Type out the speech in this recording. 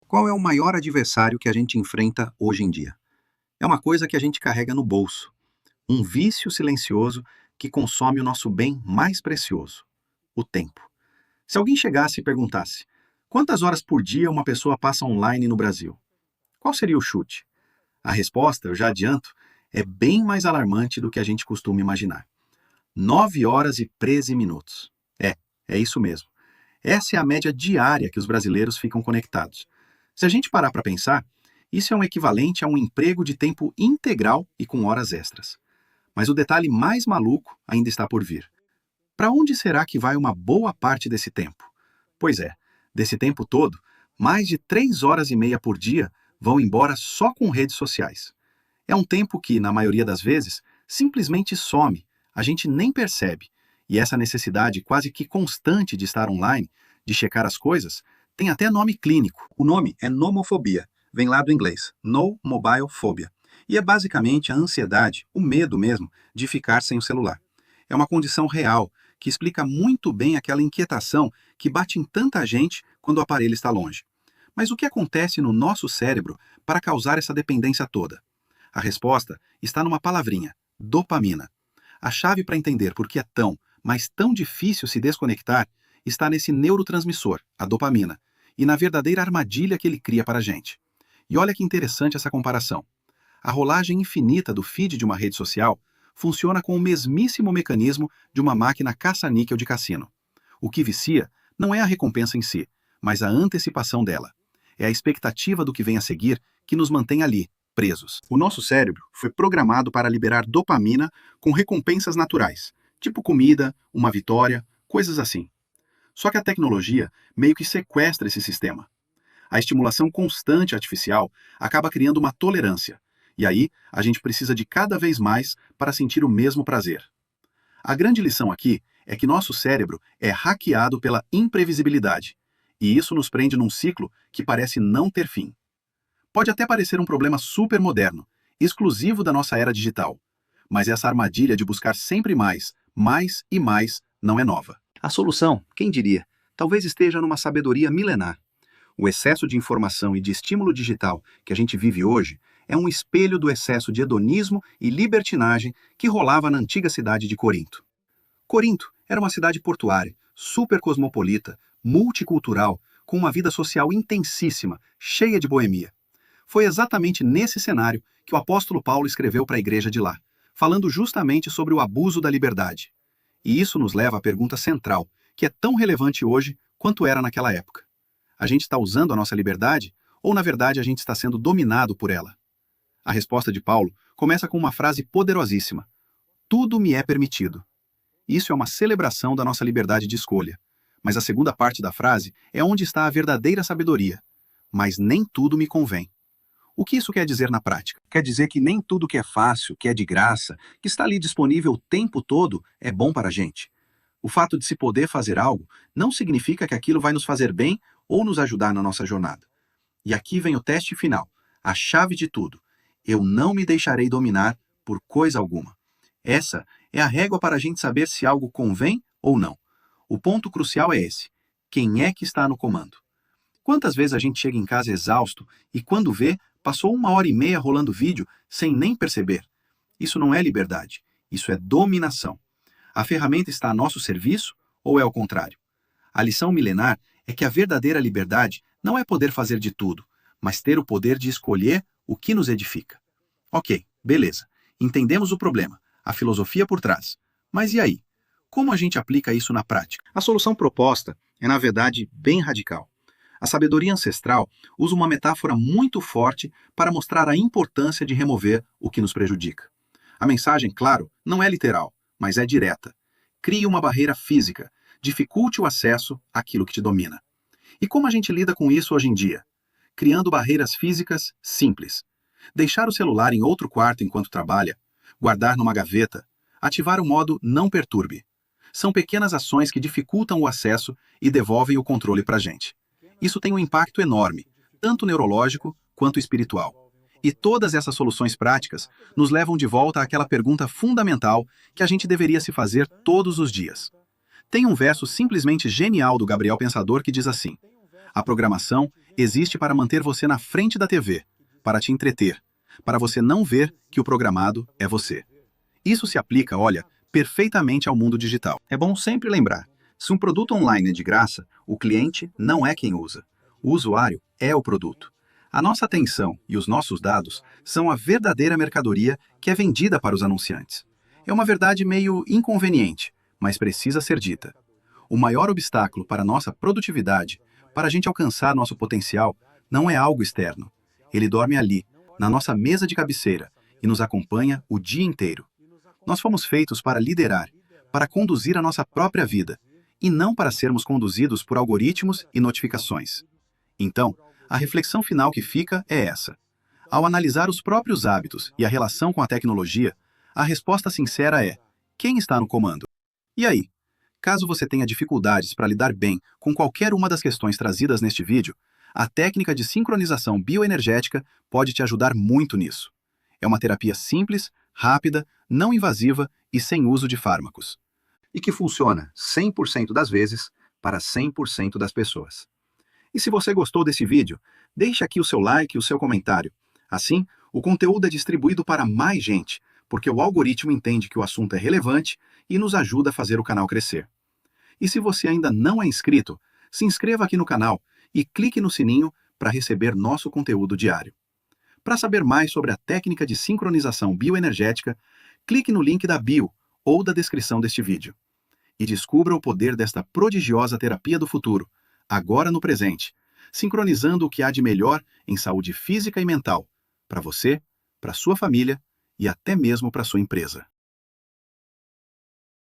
Qual é o maior adversário que a gente enfrenta hoje em dia? É uma coisa que a gente carrega no bolso, um vício silencioso que consome o nosso bem mais precioso, o tempo. Se alguém chegasse e perguntasse: quantas horas por dia uma pessoa passa online no Brasil? Qual seria o chute? A resposta, eu já adianto, é bem mais alarmante do que a gente costuma imaginar. 9 horas e 13 minutos. É isso mesmo. Essa é a média diária que os brasileiros ficam conectados. Se a gente parar para pensar, isso é um equivalente a um emprego de tempo integral e com horas extras. Mas o detalhe mais maluco ainda está por vir. Para onde será que vai uma boa parte desse tempo? Pois é, desse tempo todo, mais de 3 horas e meia por dia vão embora só com redes sociais. É um tempo que, na maioria das vezes, simplesmente some, a gente nem percebe. E essa necessidade quase que constante de estar online, de checar as coisas, tem até nome clínico. O nome é nomofobia, vem lá do inglês, no mobile phobia. E é basicamente a ansiedade, o medo mesmo, de ficar sem o celular. É uma condição real que explica muito bem aquela inquietação que bate em tanta gente quando o aparelho está longe. Mas o que acontece no nosso cérebro para causar essa dependência toda? A resposta está numa palavrinha: dopamina. A chave para entender por que é tão, mas tão difícil se desconectar está nesse neurotransmissor, a dopamina, e na verdadeira armadilha que ele cria para a gente. E olha que interessante essa comparação. A rolagem infinita do feed de uma rede social funciona com o mesmíssimo mecanismo de uma máquina caça-níquel de cassino. O que vicia não é a recompensa em si, mas a antecipação dela. É a expectativa do que vem a seguir que nos mantém ali, presos. O nosso cérebro foi programado para liberar dopamina com recompensas naturais, tipo comida, uma vitória, coisas assim. Só que a tecnologia meio que sequestra esse sistema. A estimulação constante artificial acaba criando uma tolerância, e aí a gente precisa de cada vez mais para sentir o mesmo prazer. A grande lição aqui é que nosso cérebro é hackeado pela imprevisibilidade, e isso nos prende num ciclo que parece não ter fim. Pode até parecer um problema super moderno, exclusivo da nossa era digital, mas essa armadilha de buscar sempre mais e mais, não é nova. A solução, quem diria, talvez esteja numa sabedoria milenar. O excesso de informação e de estímulo digital que a gente vive hoje é um espelho do excesso de hedonismo e libertinagem que rolava na antiga cidade de Corinto. Corinto era uma cidade portuária, super cosmopolita, multicultural, com uma vida social intensíssima, cheia de boemia. Foi exatamente nesse cenário que o apóstolo Paulo escreveu para a igreja de lá, falando justamente sobre o abuso da liberdade. E isso nos leva à pergunta central, que é tão relevante hoje quanto era naquela época. A gente está usando a nossa liberdade ou, na verdade, a gente está sendo dominado por ela? A resposta de Paulo começa com uma frase poderosíssima: tudo me é permitido. Isso é uma celebração da nossa liberdade de escolha. Mas a segunda parte da frase é onde está a verdadeira sabedoria. Mas nem tudo me convém. O que isso quer dizer na prática? Quer dizer que nem tudo que é fácil, que é de graça, que está ali disponível o tempo todo, é bom para a gente. O fato de se poder fazer algo não significa que aquilo vai nos fazer bem ou nos ajudar na nossa jornada. E aqui vem o teste final, a chave de tudo. Eu não me deixarei dominar por coisa alguma. Essa é a régua para a gente saber se algo convém ou não. O ponto crucial é esse: quem é que está no comando? Quantas vezes a gente chega em casa exausto e, quando vê, passou 1 hora e meia rolando vídeo sem nem perceber? Isso não é liberdade, isso é dominação. A ferramenta está a nosso serviço ou é o contrário? A lição milenar é que a verdadeira liberdade não é poder fazer de tudo, mas ter o poder de escolher o que nos edifica. Ok, beleza. Entendemos o problema, a filosofia por trás. Mas e aí? Como a gente aplica isso na prática? A solução proposta é, na verdade, bem radical. A sabedoria ancestral usa uma metáfora muito forte para mostrar a importância de remover o que nos prejudica. A mensagem, claro, não é literal, mas é direta. Crie uma barreira física, dificulte o acesso àquilo que te domina. E como a gente lida com isso hoje em dia? Criando barreiras físicas simples. Deixar o celular em outro quarto enquanto trabalha, guardar numa gaveta, ativar o modo não perturbe. São pequenas ações que dificultam o acesso e devolvem o controle para a gente. Isso tem um impacto enorme, tanto neurológico quanto espiritual. E todas essas soluções práticas nos levam de volta àquela pergunta fundamental que a gente deveria se fazer todos os dias. Tem um verso simplesmente genial do Gabriel Pensador que diz assim: A programação existe para manter você na frente da TV, para te entreter, para você não ver que o programado é você. Isso se aplica, olha, perfeitamente ao mundo digital. É bom sempre lembrar, se um produto online é de graça, o cliente não é quem usa. O usuário é o produto. A nossa atenção e os nossos dados são a verdadeira mercadoria que é vendida para os anunciantes. É uma verdade meio inconveniente, mas precisa ser dita. O maior obstáculo para a nossa produtividade, para a gente alcançar nosso potencial, não é algo externo. Ele dorme ali, na nossa mesa de cabeceira, e nos acompanha o dia inteiro. Nós fomos feitos para liderar, para conduzir a nossa própria vida, e não para sermos conduzidos por algoritmos e notificações. Então, a reflexão final que fica é essa. Ao analisar os próprios hábitos e a relação com a tecnologia, a resposta sincera é: quem está no comando? E aí? Caso você tenha dificuldades para lidar bem com qualquer uma das questões trazidas neste vídeo, a técnica de sincronização bioenergética pode te ajudar muito nisso. É uma terapia simples, rápida, não invasiva e sem uso de fármacos. E que funciona 100% das vezes para 100% das pessoas. E se você gostou desse vídeo, deixe aqui o seu like e o seu comentário. Assim, o conteúdo é distribuído para mais gente, porque o algoritmo entende que o assunto é relevante e nos ajuda a fazer o canal crescer. E se você ainda não é inscrito, se inscreva aqui no canal e clique no sininho para receber nosso conteúdo diário. Para saber mais sobre a técnica de sincronização bioenergética, clique no link da bio ou da descrição deste vídeo. E descubra o poder desta prodigiosa terapia do futuro, agora no presente, sincronizando o que há de melhor em saúde física e mental, para você, para sua família e até mesmo para sua empresa.